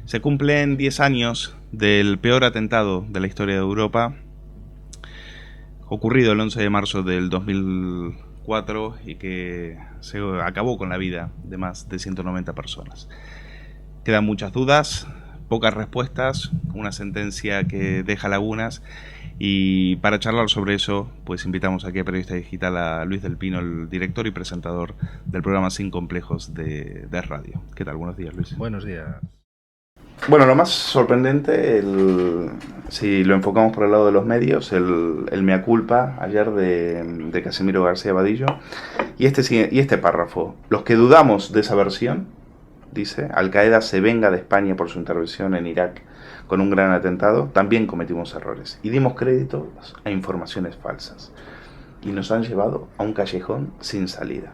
Se cumplen 10 años del peor atentado de la historia de Europa, ocurrido el 11 de marzo del 2004 y que se acabó con la vida de más de 190 personas. Quedan muchas dudas, pocas respuestas, una sentencia que deja lagunas, y para charlar sobre eso, pues invitamos aquí a Periodista Digital a Luis del Pino, el director y presentador del programa Sin Complejos de Radio. ¿Qué tal? Buenos días, Luis. Buenos días. Bueno, lo más sorprendente, si lo enfocamos por el lado de los medios, el mea culpa ayer de Casimiro García Vadillo, y este párrafo: los que dudamos de esa versión, dice, Al Qaeda se venga de España por su intervención en Irak con un gran atentado, también cometimos errores y dimos crédito a informaciones falsas y nos han llevado a un callejón sin salida.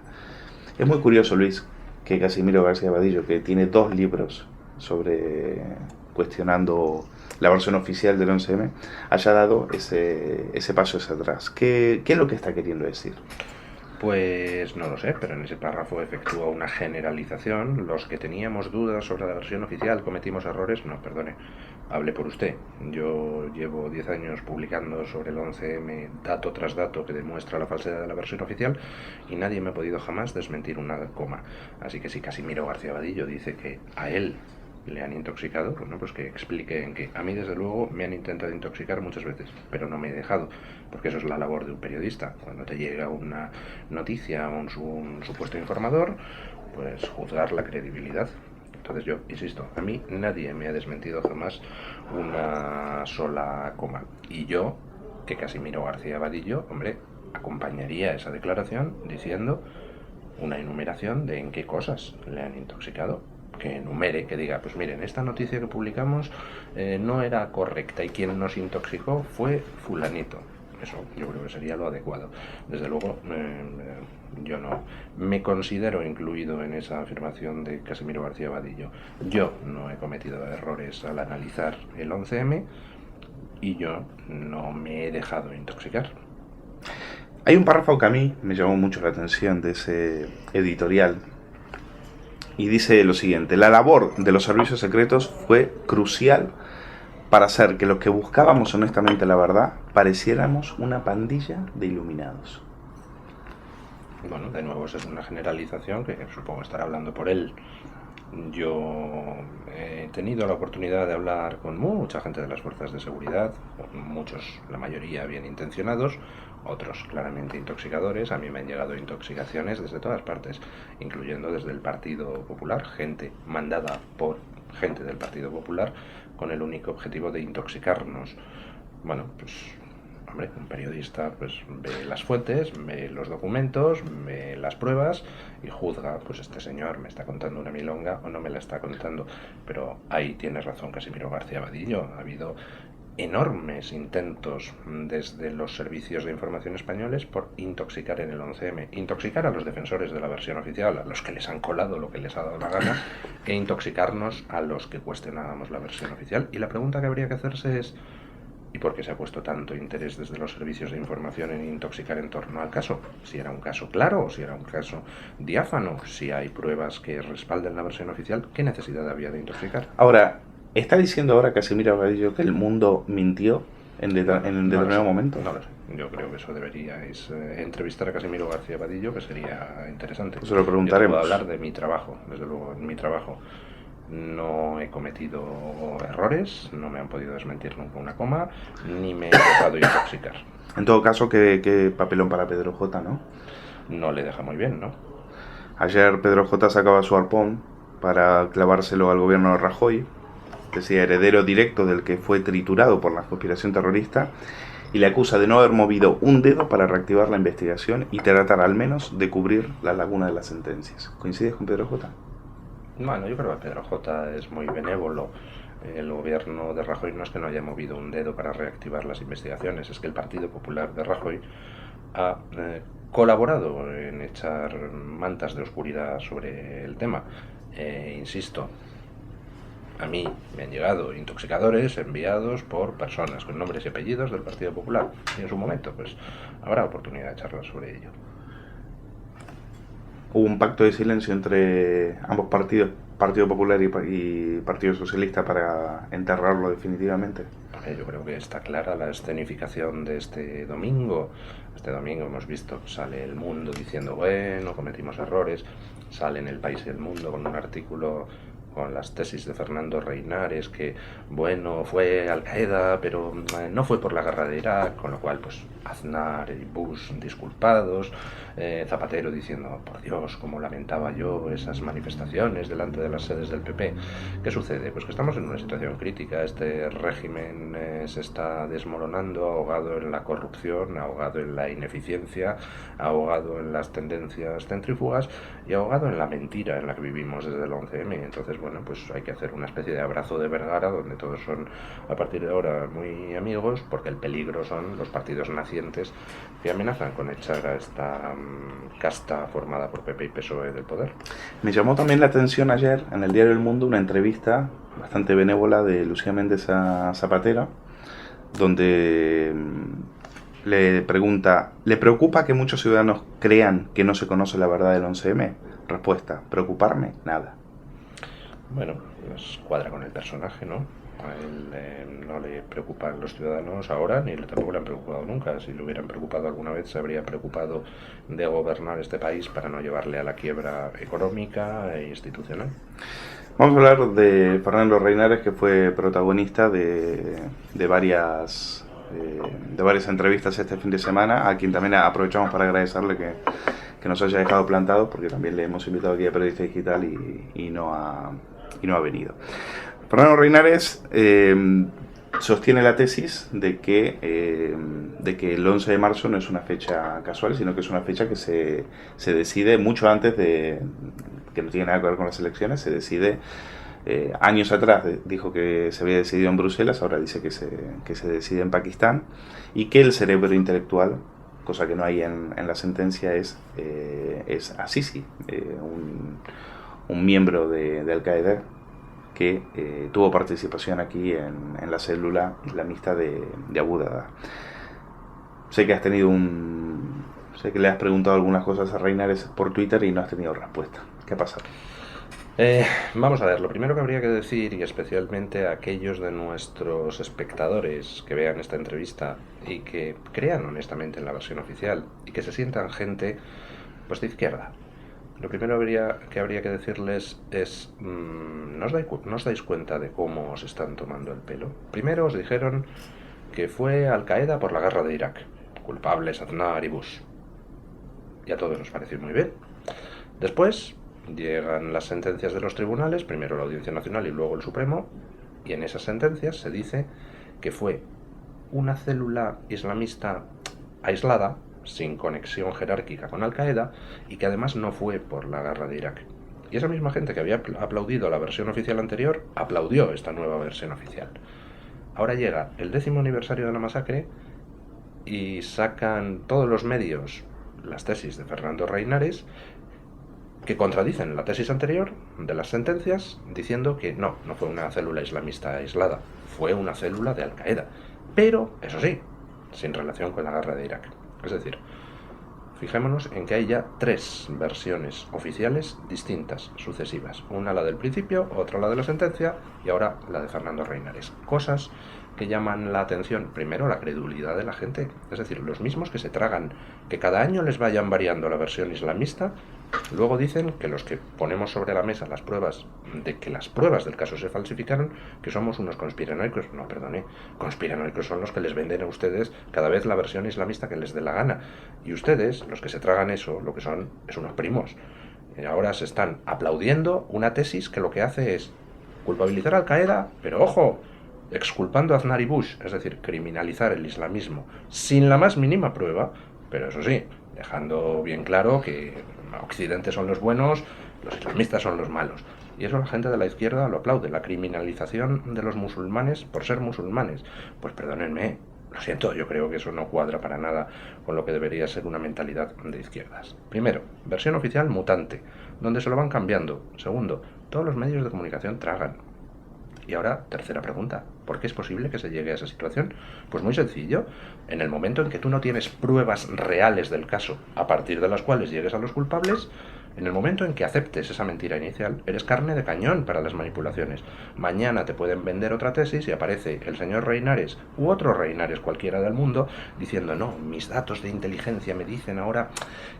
Es muy curioso, Luis, que Casimiro García Vadillo, que tiene 2 libros sobre cuestionando la versión oficial del 11M, haya dado ese paso hacia atrás. ¿Qué es lo que está queriendo decir? Pues no lo sé, pero en ese párrafo efectúa una generalización. Los que teníamos dudas sobre la versión oficial cometimos errores. No, perdone, hable por usted. Yo llevo 10 años publicando sobre el 11M dato tras dato que demuestra la falsedad de la versión oficial y nadie me ha podido jamás desmentir una coma. Así que si Casimiro García Vadillo dice que a él le han intoxicado, bueno, pues que explique en qué. A mí, desde luego, me han intentado intoxicar muchas veces, pero no me he dejado, porque eso es la labor de un periodista. Cuando te llega una noticia o un supuesto informador, pues juzgar la credibilidad. Entonces yo, insisto, a mí nadie me ha desmentido jamás una sola coma. Y yo, que Casimiro García Vadillo, hombre, acompañaría esa declaración diciendo una enumeración de en qué cosas le han intoxicado, que enumere, que diga, pues miren, esta noticia que publicamos no era correcta y quien nos intoxicó fue fulanito. Eso yo creo que sería lo adecuado. Desde luego, yo no me considero incluido en esa afirmación de Casimiro García Vadillo. Yo no he cometido errores al analizar el 11M y yo no me he dejado intoxicar. Hay un párrafo que a mí me llamó mucho la atención de ese editorial, y dice lo siguiente: la labor de los servicios secretos fue crucial para hacer que los que buscábamos honestamente la verdad pareciéramos una pandilla de iluminados. Bueno, de nuevo, esa es una generalización que supongo estará hablando por él. Yo he tenido la oportunidad de hablar con mucha gente de las fuerzas de seguridad, muchos, la mayoría bien intencionados, otros claramente intoxicadores. A mí me han llegado intoxicaciones desde todas partes, incluyendo desde el Partido Popular, gente mandada por gente del Partido Popular con el único objetivo de intoxicarnos. Bueno, pues hombre, un periodista pues ve las fuentes, ve los documentos, ve las pruebas y juzga, pues este señor me está contando una milonga o no me la está contando. Pero ahí tiene razón Casimiro García Vadillo. Ha habido enormes intentos desde los servicios de información españoles por intoxicar en el 11M, intoxicar a los defensores de la versión oficial, a los que les han colado lo que les ha dado la gana, e intoxicarnos a los que cuestionábamos la versión oficial. Y la pregunta que habría que hacerse es: ¿y por qué se ha puesto tanto interés desde los servicios de información en intoxicar en torno al caso? Si era un caso claro o si era un caso diáfano, si hay pruebas que respalden la versión oficial, ¿qué necesidad había de intoxicar? Ahora, ¿está diciendo ahora Casimiro Vadillo que el mundo mintió en determinado momento? No lo sé. Yo creo que eso deberíais entrevistar a Casimiro García Vadillo, que sería interesante. Eso lo preguntaremos. Yo te puedo hablar de mi trabajo, desde luego, en mi trabajo. No he cometido errores, no me han podido desmentir nunca una coma, ni me he dejado intoxicar. En todo caso, qué papelón para Pedro J, ¿no? No le deja muy bien, ¿no? Ayer Pedro J sacaba su arpón para clavárselo al gobierno de Rajoy, decía heredero directo del que fue triturado por la conspiración terrorista, y le acusa de no haber movido un dedo para reactivar la investigación y tratar al menos de cubrir la laguna de las sentencias. ¿Coincides con Pedro J? Bueno, yo creo que Pedro J es muy benévolo. El gobierno de Rajoy no es que no haya movido un dedo para reactivar las investigaciones, es que el Partido Popular de Rajoy ha colaborado en echar mantas de oscuridad sobre el tema. Insisto, a mí me han llegado intoxicadores enviados por personas con nombres y apellidos del Partido Popular, y en su momento pues habrá oportunidad de charlar sobre ello. Hubo un pacto de silencio entre ambos partidos Partido Popular y Partido Socialista para enterrarlo definitivamente? Yo creo que está clara la escenificación de este domingo. Este domingo hemos visto, sale El Mundo diciendo, bueno, cometimos errores, sale en El País y El Mundo con un artículo con las tesis de Fernando Reinares, que, bueno, fue Al-Qaeda, pero no fue por la guerra de Irak, con lo cual, pues, Aznar y Bush disculpados, Zapatero diciendo, por Dios, cómo lamentaba yo esas manifestaciones delante de las sedes del PP. ¿Qué sucede? Pues que estamos en una situación crítica. Este régimen se está desmoronando, ahogado en la corrupción, ahogado en la ineficiencia, ahogado en las tendencias centrífugas y ahogado en la mentira en la que vivimos desde el 11M. Entonces, bueno, pues hay que hacer una especie de abrazo de Vergara donde todos son a partir de ahora muy amigos, porque el peligro son los partidos nacientes que amenazan con echar a esta casta formada por PP y PSOE del poder. Me llamó también la atención ayer en el diario El Mundo una entrevista bastante benévola de Lucía Méndez a Zapatero, donde le pregunta, ¿le preocupa que muchos ciudadanos crean que no se conoce la verdad del 11M? Respuesta, preocuparme, nada. Bueno, pues cuadra con el personaje, ¿no? A él no le preocupan los ciudadanos ahora, ni tampoco le han preocupado nunca. Si le hubieran preocupado alguna vez, se habría preocupado de gobernar este país para no llevarle a la quiebra económica e institucional. Vamos a hablar de Fernando Reinares, que fue protagonista de varias entrevistas este fin de semana, a quien también aprovechamos para agradecerle que nos haya dejado plantados, porque también le hemos invitado aquí a Periodista Digital y no ha venido. Fernando Reinares sostiene la tesis de que el 11 de marzo no es una fecha casual, sino que es una fecha que se decide mucho antes que no tiene nada que ver con las elecciones, se decide años atrás. Dijo que se había decidido en Bruselas, ahora dice que se decide en Pakistán, y que el cerebro intelectual, cosa que no hay en la sentencia, es Asisi, un miembro de Al-Qaeda que tuvo participación aquí en la célula islamista de Abu Dada. Sé que sé que le has preguntado algunas cosas a Reinares por Twitter y no has tenido respuesta. ¿Qué ha pasado? Vamos a ver, lo primero que habría que decir, y especialmente a aquellos de nuestros espectadores que vean esta entrevista y que crean honestamente en la versión oficial y que se sientan gente pues de izquierda, lo primero que habría que decirles es, ¿no os dais cuenta de cómo os están tomando el pelo? Primero os dijeron que fue Al-Qaeda por la guerra de Irak, culpables Aznar y Bush, y a todos nos pareció muy bien. Después llegan las sentencias de los tribunales, primero la Audiencia Nacional y luego el Supremo, y en esas sentencias se dice que fue una célula islamista aislada, sin conexión jerárquica con Al-Qaeda, y que además no fue por la guerra de Irak. Y esa misma gente que había aplaudido la versión oficial anterior, aplaudió esta nueva versión oficial. Ahora llega el 10º aniversario de la masacre y sacan todos los medios las tesis de Fernando Reinares, que contradicen la tesis anterior de las sentencias, diciendo que no fue una célula islamista aislada, fue una célula de Al-Qaeda, pero, eso sí, sin relación con la guerra de Irak. Es decir, fijémonos en que hay ya 3 versiones oficiales distintas, sucesivas. Una la del principio, otra la de la sentencia y ahora la de Fernando Reinares. Cosas que llaman la atención. Primero, la credulidad de la gente. Es decir, los mismos que se tragan que cada año les vayan variando la versión islamista, luego dicen que los que ponemos sobre la mesa las pruebas de que las pruebas del caso se falsificaron, que somos unos conspiranoicos. No, perdone, conspiranoicos son los que les venden a ustedes cada vez la versión islamista que les dé la gana. Y ustedes, los que se tragan eso, lo que son es unos primos. Y ahora se están aplaudiendo una tesis que lo que hace es culpabilizar a Al-Qaeda, pero ojo, exculpando a Aznar y Bush, es decir, criminalizar el islamismo sin la más mínima prueba, pero eso sí, dejando bien claro que Occidente son los buenos, los islamistas son los malos. Y eso la gente de la izquierda lo aplaude, la criminalización de los musulmanes por ser musulmanes. Pues perdónenme, lo siento, yo creo que eso no cuadra para nada con lo que debería ser una mentalidad de izquierdas. Primero, versión oficial mutante, donde se lo van cambiando. Segundo, todos los medios de comunicación tragan. Y ahora, tercera pregunta, ¿por qué es posible que se llegue a esa situación? Pues muy sencillo, en el momento en que tú no tienes pruebas reales del caso, a partir de las cuales llegues a los culpables, En el momento en que aceptes esa mentira inicial, eres carne de cañón para las manipulaciones. Mañana te pueden vender otra tesis y aparece el señor Reinares u otro Reinares cualquiera del mundo diciendo, no, mis datos de inteligencia me dicen ahora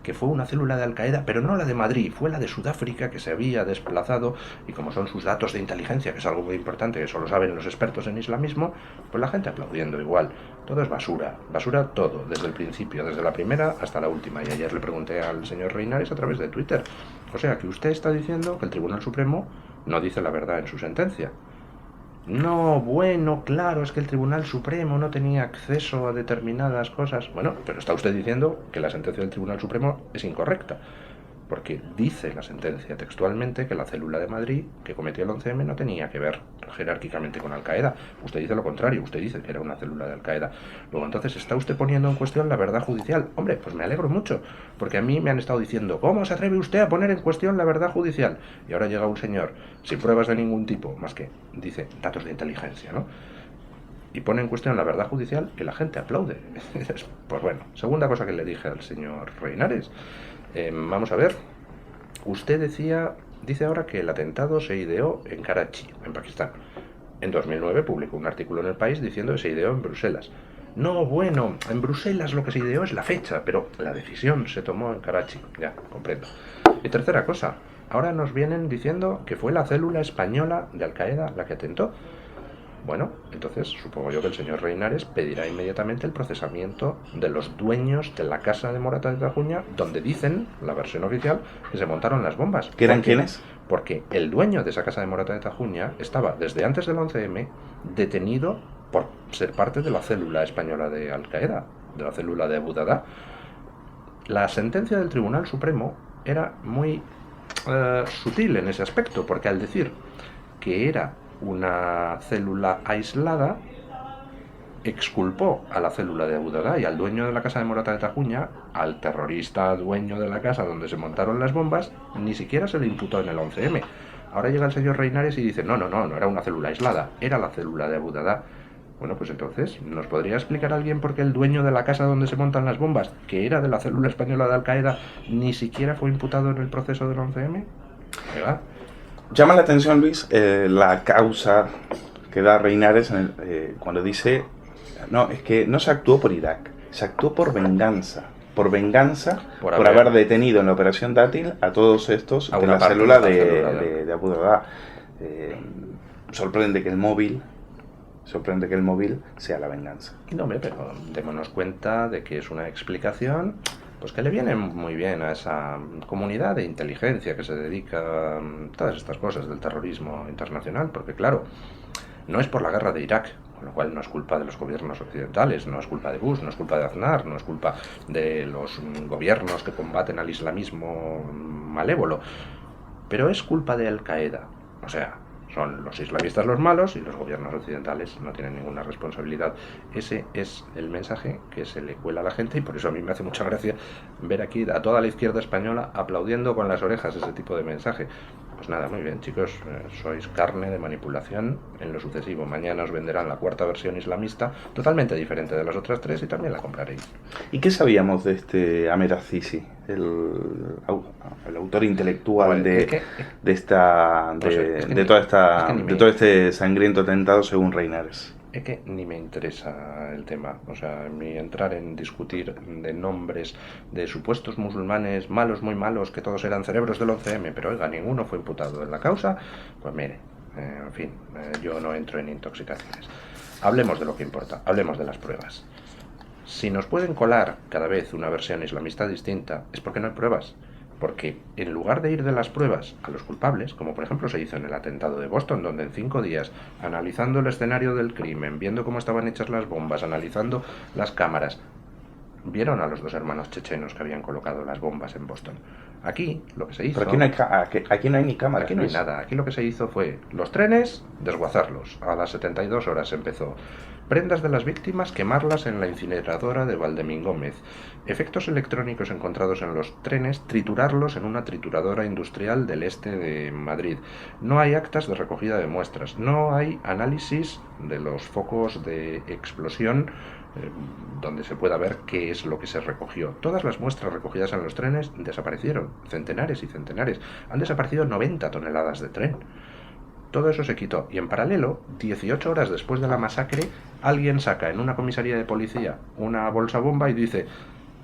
que fue una célula de Al-Qaeda, pero no la de Madrid, fue la de Sudáfrica que se había desplazado, y como son sus datos de inteligencia, que es algo muy importante, que solo saben los expertos en islamismo, pues la gente aplaudiendo igual. Todo es basura, basura todo, desde el principio, desde la primera hasta la última. Y ayer le pregunté al señor Reinares a través de Twitter, o sea que usted está diciendo que el Tribunal Supremo no dice la verdad en su sentencia. No, bueno, claro, es que el Tribunal Supremo no tenía acceso a determinadas cosas. Bueno, pero está usted diciendo que la sentencia del Tribunal Supremo es incorrecta, porque dice la sentencia textualmente que la célula de Madrid que cometió el 11M no tenía que ver jerárquicamente con Al-Qaeda. Usted dice lo contrario, usted dice que era una célula de Al-Qaeda. Luego, entonces, ¿está usted poniendo en cuestión la verdad judicial? Hombre, pues me alegro mucho, porque a mí me han estado diciendo, ¿cómo se atreve usted a poner en cuestión la verdad judicial? Y ahora llega un señor, sin pruebas de ningún tipo, más que, dice, datos de inteligencia, ¿no? Y pone en cuestión la verdad judicial y la gente aplaude. Pues bueno, segunda cosa que le dije al señor Reinares. Vamos a ver, usted dice ahora que el atentado se ideó en Karachi, en Pakistán. En 2009 publicó un artículo en El País diciendo que se ideó en Bruselas. No, bueno, en Bruselas lo que se ideó es la fecha, pero la decisión se tomó en Karachi. Ya, comprendo. Y tercera cosa, ahora nos vienen diciendo que fue la célula española de Al-Qaeda la que atentó. Bueno, entonces supongo yo que el señor Reinares pedirá inmediatamente el procesamiento de los dueños de la casa de Morata de Tajuña, donde dicen, la versión oficial, que se montaron las bombas. ¿Que eran quiénes? Porque el dueño de esa casa de Morata de Tajuña estaba desde antes del 11M detenido por ser parte de la célula española de Al-Qaeda, de la célula de Abu Dada. La sentencia del Tribunal Supremo era muy sutil en ese aspecto, porque al decir que era una célula aislada, exculpó a la célula de Abu Dada y al dueño de la casa de Morata de Tajuña, al terrorista dueño de la casa donde se montaron las bombas, ni siquiera se le imputó en el 11M. Ahora llega el señor Reinares y dice, no era una célula aislada, era la célula de Abu Dada. Bueno, pues entonces, ¿nos podría explicar alguien por qué el dueño de la casa donde se montan las bombas, que era de la célula española de Al-Qaeda, ni siquiera fue imputado en el proceso del 11M? ¿Verdad? Llama la atención, Luis, la causa que da Reinares cuando dice, no, es que no se actuó por Irak, se actuó por venganza. Por haber detenido en la operación Dátil a todos estos de la célula de Abu Dada. Sorprende que el móvil sea la venganza. No, pero démonos cuenta de que es una explicación pues que le viene muy bien a esa comunidad de inteligencia que se dedica a todas estas cosas del terrorismo internacional, porque claro, no es por la guerra de Irak, con lo cual no es culpa de los gobiernos occidentales, no es culpa de Bush, no es culpa de Aznar, no es culpa de los gobiernos que combaten al islamismo malévolo, pero es culpa de Al-Qaeda. O sea, son los islamistas los malos y los gobiernos occidentales no tienen ninguna responsabilidad. Ese es el mensaje que se le cuela a la gente y por eso a mí me hace mucha gracia ver aquí a toda la izquierda española aplaudiendo con las orejas ese tipo de mensaje. Pues nada, muy bien chicos, sois carne de manipulación en lo sucesivo. Mañana os venderán la cuarta versión islamista, totalmente diferente de las otras tres y también la compraréis. ¿Y qué sabíamos de este Ahmed Azizi, el autor intelectual de todo este sangriento atentado según Reinares? Es que ni me interesa el tema, o sea, ni entrar en discutir de nombres de supuestos musulmanes malos, muy malos, que todos eran cerebros del 11M, pero oiga, ninguno fue imputado en la causa, pues mire, en fin, yo no entro en intoxicaciones. Hablemos de lo que importa, hablemos de las pruebas. Si nos pueden colar cada vez una versión islamista distinta, es porque no hay pruebas. Porque en lugar de ir de las pruebas a los culpables, como por ejemplo se hizo en el atentado de Boston, donde en 5 días, analizando el escenario del crimen, viendo cómo estaban hechas las bombas, analizando las cámaras, vieron a los 2 hermanos chechenos que habían colocado las bombas en Boston. Aquí lo que se hizo... Pero aquí no hay ni cámaras. Aquí no hay nada. Aquí lo que se hizo fue los trenes, desguazarlos. A las 72 horas empezó. Prendas de las víctimas, quemarlas en la incineradora de Valdemín Gómez. Efectos electrónicos encontrados en los trenes, triturarlos en una trituradora industrial del este de Madrid. No hay actas de recogida de muestras. No hay análisis de los focos de explosión donde se pueda ver qué es lo que se recogió. Todas las muestras recogidas en los trenes desaparecieron, centenares y centenares. Han desaparecido 90 toneladas de tren. Todo eso se quitó. Y en paralelo, 18 horas después de la masacre, alguien saca en una comisaría de policía una bolsa bomba y dice: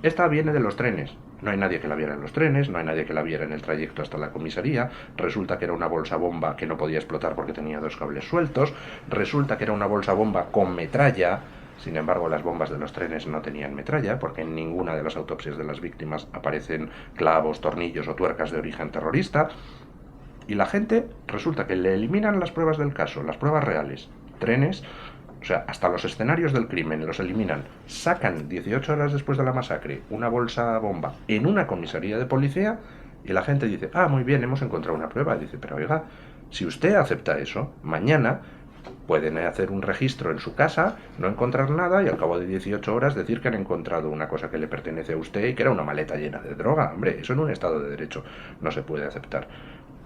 esta viene de los trenes. No hay nadie que la viera en los trenes, no hay nadie que la viera en el trayecto hasta la comisaría. Resulta que era una bolsa bomba que no podía explotar porque tenía 2 cables sueltos. Resulta que era una bolsa bomba con metralla. Sin embargo, las bombas de los trenes no tenían metralla, porque en ninguna de las autopsias de las víctimas aparecen clavos, tornillos o tuercas de origen terrorista. Y la gente resulta que le eliminan las pruebas del caso, las pruebas reales, trenes, o sea, hasta los escenarios del crimen los eliminan, sacan 18 horas después de la masacre una bolsa bomba en una comisaría de policía y la gente dice: ah, muy bien, hemos encontrado una prueba. Y dice: pero oiga, si usted acepta eso, mañana pueden hacer un registro en su casa, no encontrar nada y al cabo de 18 horas decir que han encontrado una cosa que le pertenece a usted y que era una maleta llena de droga. Hombre, eso en un Estado de Derecho no se puede aceptar.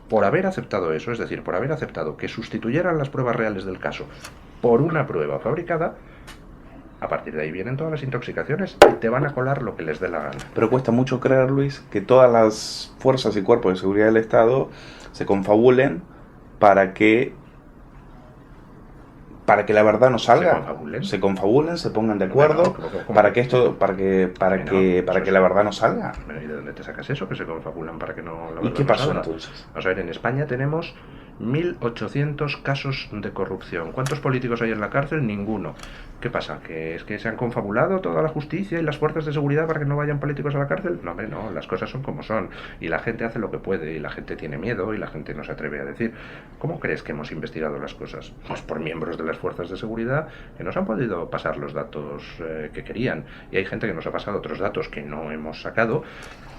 Por haber aceptado eso, es decir, por haber aceptado que sustituyeran las pruebas reales del caso por una prueba fabricada, a partir de ahí vienen todas las intoxicaciones y te van a colar lo que les dé la gana. Pero cuesta mucho creer, Luis, que todas las fuerzas y cuerpos de seguridad del Estado se confabulen para que la verdad no salga. Se confabulen, se pongan de acuerdo para que esto, para que la verdad no salga. ¿Y de dónde te sacas eso? Que se confabulan para que no la verdad ¿Y qué no pasó salga. entonces? Vamos a ver, en España tenemos 1.800 casos de corrupción. ¿Cuántos políticos hay en la cárcel? Ninguno. ¿Qué pasa? ¿Que es que se han confabulado toda la justicia y las fuerzas de seguridad para que no vayan políticos a la cárcel? No, hombre, no, las cosas son como son. Y la gente hace lo que puede, y la gente tiene miedo, y la gente no se atreve a decir. ¿Cómo crees que hemos investigado las cosas? Pues por miembros de las fuerzas de seguridad que nos han podido pasar los datos que querían. Y hay gente que nos ha pasado otros datos que no hemos sacado,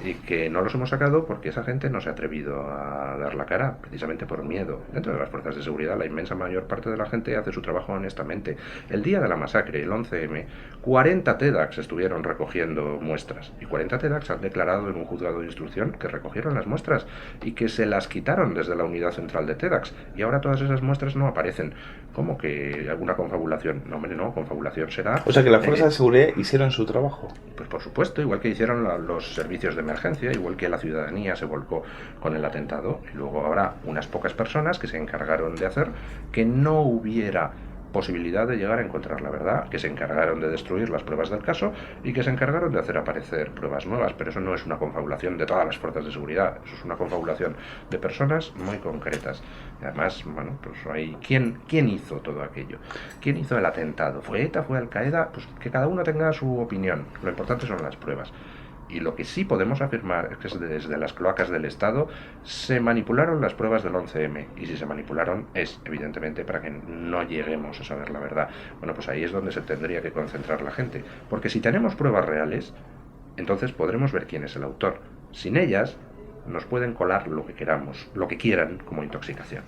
y que no los hemos sacado porque esa gente no se ha atrevido a dar la cara, precisamente por miedo. Dentro de las fuerzas de seguridad, la inmensa mayor parte de la gente hace su trabajo honestamente. El día de la masacre, el 11M, 40 TEDx estuvieron recogiendo muestras, y 40 TEDx han declarado en un juzgado de instrucción que recogieron las muestras y que se las quitaron desde la unidad central de TEDx, y ahora todas esas muestras no aparecen. ¿Cómo que alguna confabulación? No, hombre, no, confabulación será... O sea que las fuerzas de seguridad hicieron su trabajo. Pues por supuesto, igual que hicieron los servicios de emergencia, igual que la ciudadanía se volcó con el atentado, y luego habrá unas pocas personas que se encargaron de hacer que no hubiera posibilidad de llegar a encontrar la verdad, que se encargaron de destruir las pruebas del caso y que se encargaron de hacer aparecer pruebas nuevas. Pero eso no es una confabulación de todas las fuerzas de seguridad, eso es una confabulación de personas muy concretas. Y además, bueno, pues hay ¿quién hizo todo aquello? ¿Quién hizo el atentado? ¿Fue ETA? ¿Fue Al Qaeda? Pues que cada uno tenga su opinión. Lo importante son las pruebas. Y lo que sí podemos afirmar es que desde las cloacas del Estado se manipularon las pruebas del 11M. Y si se manipularon es, evidentemente, para que no lleguemos a saber la verdad. Bueno, pues ahí es donde se tendría que concentrar la gente. Porque si tenemos pruebas reales, entonces podremos ver quién es el autor. Sin ellas, nos pueden colar lo que queramos, lo que quieran, como intoxicación.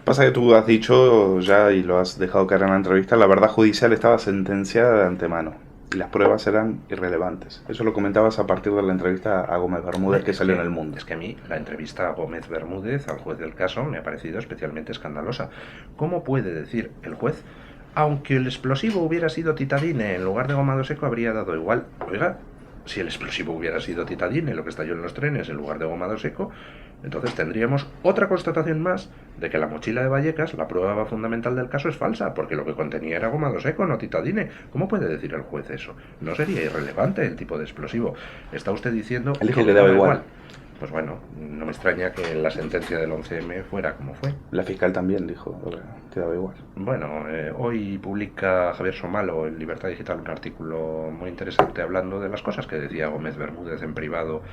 Pasa que tú has dicho ya y lo has dejado caer en la entrevista, la verdad judicial estaba sentenciada de antemano y las pruebas eran irrelevantes. Eso lo comentabas a partir de la entrevista a Gómez Bermúdez que salió en El Mundo. Es que a mí la entrevista a Gómez Bermúdez, al juez del caso, me ha parecido especialmente escandalosa. ¿Cómo puede decir el juez: aunque el explosivo hubiera sido titadine en lugar de gomado seco, habría dado igual? Oiga, si el explosivo hubiera sido titadine, lo que estalló en los trenes, en lugar de gomado seco, entonces tendríamos otra constatación más de que la mochila de Vallecas, la prueba fundamental del caso, es falsa, porque lo que contenía era gomado seco, no titadine. ¿Cómo puede decir el juez eso? ¿No sería irrelevante el tipo de explosivo? ¿Está usted diciendo él dijo que daba igual? Pues bueno, no me extraña que la sentencia del 11M fuera como fue. La fiscal también dijo que daba igual. Bueno, hoy publica Javier Somalo en Libertad Digital un artículo muy interesante hablando de las cosas que decía Gómez Bermúdez en privado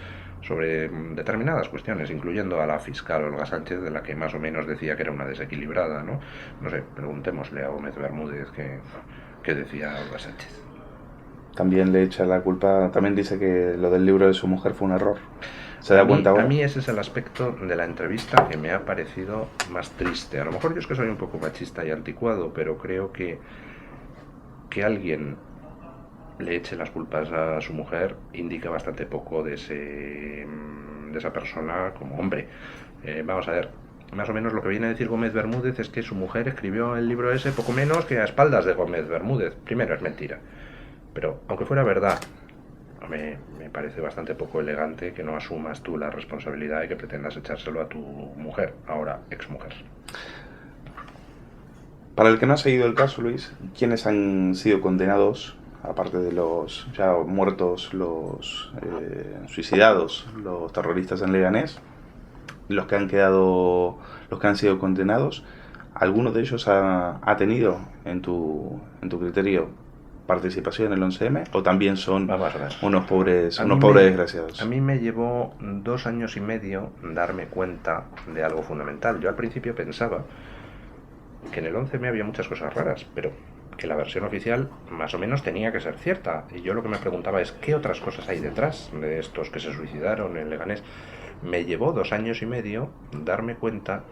sobre determinadas cuestiones, incluyendo a la fiscal Olga Sánchez, de la que más o menos decía que era una desequilibrada, ¿no? No sé, preguntémosle a Gómez Bermúdez qué decía Olga Sánchez. También le echa la culpa, también dice que lo del libro de su mujer fue un error. ¿Se da cuenta ahora? A mí ese es el aspecto de la entrevista que me ha parecido más triste. A lo mejor yo es que soy un poco machista y anticuado, pero creo que alguien le eche las culpas a su mujer indica bastante poco de esa persona como hombre. Vamos a ver, más o menos lo que viene a decir Gómez Bermúdez es que su mujer escribió el libro ese poco menos que a espaldas de Gómez Bermúdez. Primero, es mentira. Pero aunque fuera verdad, me parece bastante poco elegante que no asumas tú la responsabilidad y que pretendas echárselo a tu mujer, ahora exmujer. Para el que no ha seguido el caso, Luis, ¿quiénes han sido condenados, aparte de los ya muertos, los suicidados, los terroristas en Leganés, los que han quedado, los que han sido condenados? ¿Alguno de ellos ha tenido, en tu criterio, participación en el 11M o también son unos pobres desgraciados? A mí me llevó 2 años y medio darme cuenta de algo fundamental. Yo al principio pensaba que en el 11M había muchas cosas raras, pero que la versión oficial más o menos tenía que ser cierta. Y yo lo que me preguntaba es ¿qué otras cosas hay detrás de estos que se suicidaron en Leganés? Me llevó 2 años y medio darme cuenta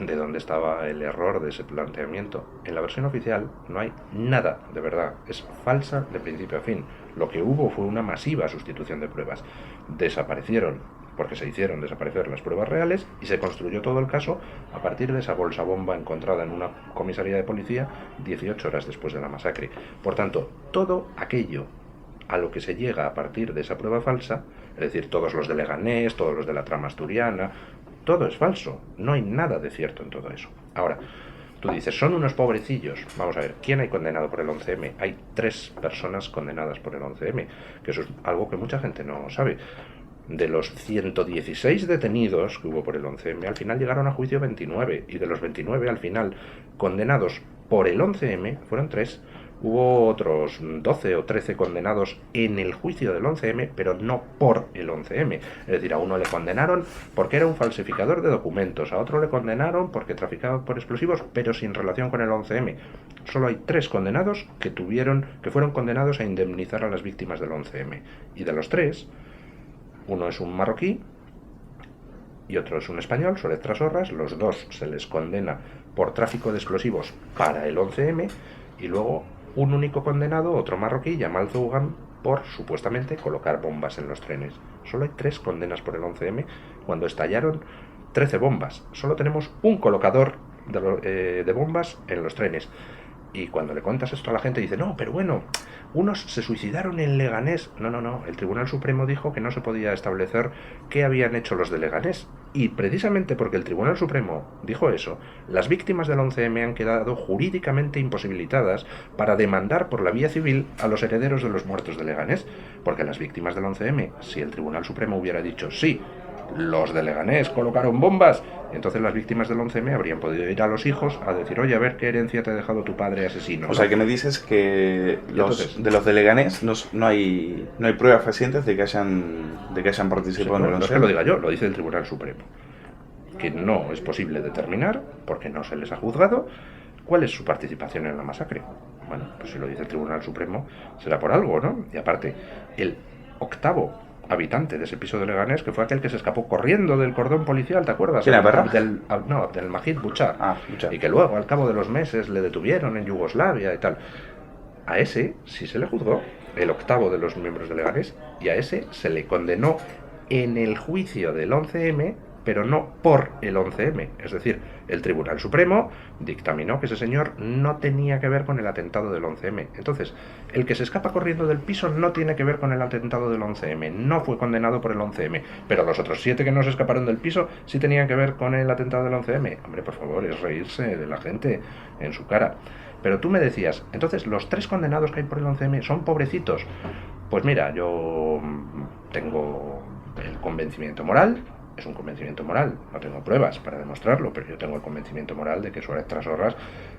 de dónde estaba el error de ese planteamiento. En la versión oficial no hay nada de verdad, es falsa de principio a fin. Lo que hubo fue una masiva sustitución de pruebas. Desaparecieron porque se hicieron desaparecer las pruebas reales y se construyó todo el caso a partir de esa bolsa bomba encontrada en una comisaría de policía 18 horas después de la masacre. Por tanto, todo aquello a lo que se llega a partir de esa prueba falsa, es decir, todos los de Leganés, todos los de la trama asturiana, todo es falso, no hay nada de cierto en todo eso. Ahora, tú dices, son unos pobrecillos. Vamos a ver, ¿quién hay condenado por el 11M? Hay 3 personas condenadas por el 11M, que eso es algo que mucha gente no sabe. De los 116 detenidos que hubo por el 11M, al final llegaron a juicio 29, y de los 29 al final condenados por el 11M fueron 3. Hubo otros 12 o 13 condenados en el juicio del 11M, pero no por el 11M. Es decir, a uno le condenaron porque era un falsificador de documentos, a otro le condenaron porque traficaba por explosivos, pero sin relación con el 11M. Solo hay 3 condenados que fueron condenados a indemnizar a las víctimas del 11M. Y de los 3, uno es un marroquí y otro es un español, Suárez Trasorras. Los 2 se les condena por tráfico de explosivos para el 11M, y luego un único condenado, otro marroquí, Yamal Zougham, por supuestamente colocar bombas en los trenes. Solo hay 3 condenas por el 11M cuando estallaron 13 bombas. Solo tenemos un colocador de bombas en los trenes. Y cuando le cuentas esto a la gente dice, no, pero bueno, unos se suicidaron en Leganés. No, el Tribunal Supremo dijo que no se podía establecer qué habían hecho los de Leganés. Y precisamente porque el Tribunal Supremo dijo eso, las víctimas del 11M han quedado jurídicamente imposibilitadas para demandar por la vía civil a los herederos de los muertos de Leganés. Porque las víctimas del 11M, si el Tribunal Supremo hubiera dicho sí, los de Leganés colocaron bombas, entonces las víctimas del 11M habrían podido ir a los hijos a decir, oye, a ver qué herencia te ha dejado tu padre asesino. O sea, que me dices que los de Leganés no hay pruebas fehacientes de que hayan participado en el 11M. No es que lo diga yo, lo dice el Tribunal Supremo, que no es posible determinar, porque no se les ha juzgado, cuál es su participación en la masacre. Bueno, pues si lo dice el Tribunal Supremo será por algo, ¿no? Y aparte, el 8º habitante de ese piso de Leganés, que fue aquel que se escapó corriendo del cordón policial, ¿te acuerdas? ¿Quién era? Del Majid Buchar. Buchar. Y que luego, al cabo de los meses, le detuvieron en Yugoslavia y tal. A ese sí se le juzgó, el 8º de los miembros de Leganés, y a ese se le condenó en el juicio del 11M, pero no por el 11M. Es decir, el Tribunal Supremo dictaminó que ese señor no tenía que ver con el atentado del 11M. Entonces, el que se escapa corriendo del piso no tiene que ver con el atentado del 11M, no fue condenado por el 11M, pero los otros 7 que no se escaparon del piso sí tenían que ver con el atentado del 11M. Hombre, por favor, es reírse de la gente en su cara. Pero tú me decías, entonces los 3 condenados que hay por el 11M son pobrecitos. Pues mira, yo tengo el convencimiento moral. Es un convencimiento moral, no tengo pruebas para demostrarlo, pero yo tengo el convencimiento moral de que Suárez Trasorras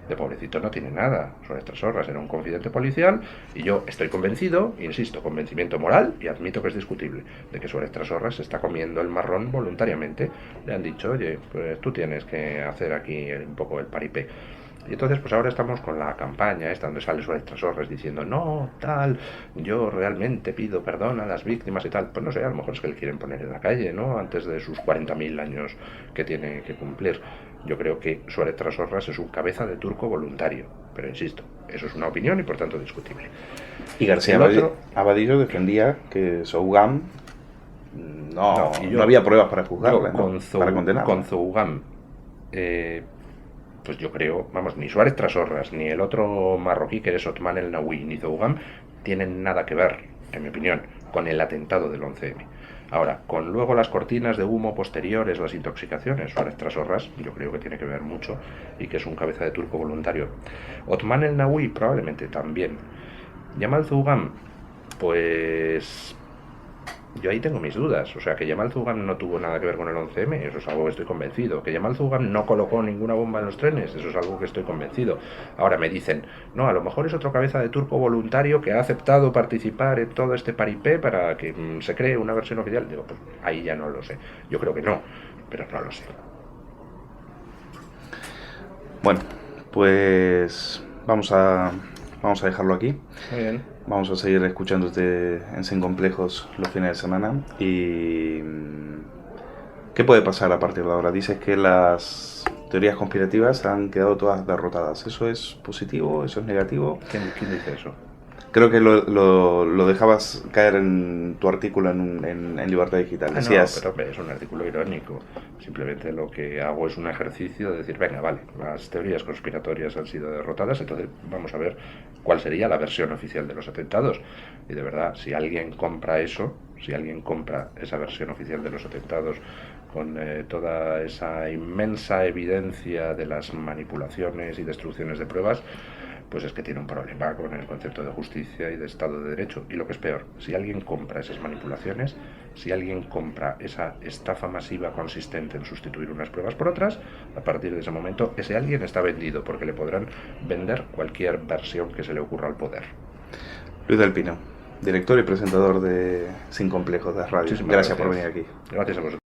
de pobrecito no tiene nada. Suárez Trasorras era un confidente policial y yo estoy convencido, insisto, convencimiento moral, y admito que es discutible, de que Suárez Trasorras se está comiendo el marrón voluntariamente. Le han dicho, oye, pues tú tienes que hacer aquí un poco el paripé. Y entonces pues ahora estamos con la campaña esta donde sale Suárez Trasorras diciendo no, tal, yo realmente pido perdón a las víctimas y tal. Pues no sé, a lo mejor es que le quieren poner en la calle, ¿no? Antes de sus 40.000 años que tiene que cumplir. Yo creo que Suárez Trasorras es un cabeza de turco voluntario, pero insisto, eso es una opinión y por tanto discutible. Y García Abadillo defendía que Zougham no había pruebas para juzgarle, para condenarle. Con Zougham, pues yo creo, vamos, ni Suárez Trasorras, ni el otro marroquí que es Otman el Nawi, ni Zougham tienen nada que ver, en mi opinión, con el atentado del 11M. Ahora, con luego las cortinas de humo posteriores, las intoxicaciones o las trasorras, yo creo que tiene que ver mucho y que es un cabeza de turco voluntario. Othman el Naui probablemente también. Yamal Zugam, pues yo ahí tengo mis dudas. O sea, que Yamal Zugam no tuvo nada que ver con el 11M, eso es algo que estoy convencido. Que Yamal Zugam no colocó ninguna bomba en los trenes, eso es algo que estoy convencido. Ahora me dicen, no, a lo mejor es otro cabeza de turco voluntario que ha aceptado participar en todo este paripé para que se cree una versión oficial. Digo, pues ahí ya no lo sé. Yo creo que no, pero no lo sé. Bueno, pues vamos a dejarlo aquí. Muy bien. Vamos a seguir escuchándote en Sin Complejos los fines de semana. ¿Y qué puede pasar a partir de ahora? Dices que las teorías conspirativas han quedado todas derrotadas. ¿Eso es positivo? ¿Eso es negativo? ¿Quién dice eso? Creo que lo dejabas caer en tu artículo en Libertad Digital. Decías... No, pero hombre, es un artículo irónico. Simplemente lo que hago es un ejercicio de decir, venga, vale, las teorías conspiratorias han sido derrotadas, entonces vamos a ver cuál sería la versión oficial de los atentados. Y de verdad, si alguien compra eso, si alguien compra esa versión oficial de los atentados con toda esa inmensa evidencia de las manipulaciones y destrucciones de pruebas, pues es que tiene un problema con el concepto de justicia y de Estado de Derecho. Y lo que es peor, si alguien compra esas manipulaciones, si alguien compra esa estafa masiva consistente en sustituir unas pruebas por otras, a partir de ese momento ese alguien está vendido, porque le podrán vender cualquier versión que se le ocurra al poder. Luis del Pino, director y presentador de Sin Complejos de Radio. Gracias por venir aquí. Gracias a vosotros.